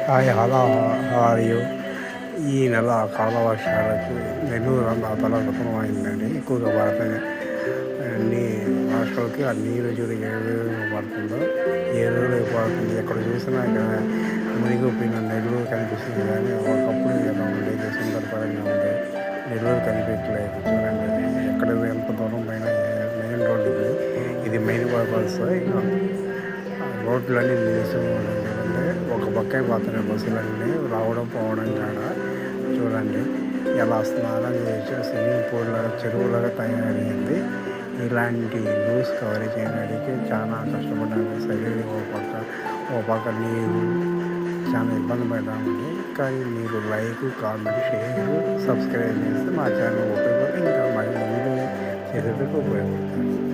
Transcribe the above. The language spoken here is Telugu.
Hi hello are you. ఈ నెల అకాల వర్షాలకి నెల్లూరు ప్రాంతాల విఫలమైందండి. ఎక్కువగా పడుతుంది అన్ని రాష్ట్రాలకి ఆ నీరు చూడు ఏ విధంగా పడుతుందో, ఏ రోజులు పడుతుంది. ఎక్కడ చూసినా ఇక్కడ మునిగిపోయిన నెల్లూరు కనిపిస్తుంది. కానీ ఒకప్పుడు ఎలా ఉండేది, సుందరపరంగా ఉండే నెల్లూరు కనిపించలేదు. చూడండి ఎక్కడ ఎంత దూరం పైన మెయిన్ రోడ్డు ఇది మెయిన్ బైపాస్. రోడ్లన్నీ నిలిచి ఉండే ఒక పక్కే పోతున్నాయి బస్సులన్నీ రావడం పోవడం కాడ. చూడండి ఎలా స్నానం చేసి స్విమ్మింగ్ పూల్ లాగా చెరువులాగా తయారైంది. ఇలాంటి న్యూస్ కవరేజ్ చేయడానికి చాలా కష్టపడ్డాను. సరైన ఓ పక్క నీరు చాలా ఇబ్బంది పడ్డామండి. కానీ మీరు లైక్, కామెంట్, షేర్, సబ్స్క్రైబ్ చేస్తే మా ఛానల్ ఉపయోగపడి ఇంకా మరి ముందు చేసేందుకు ఉపయోగపడుతుంది.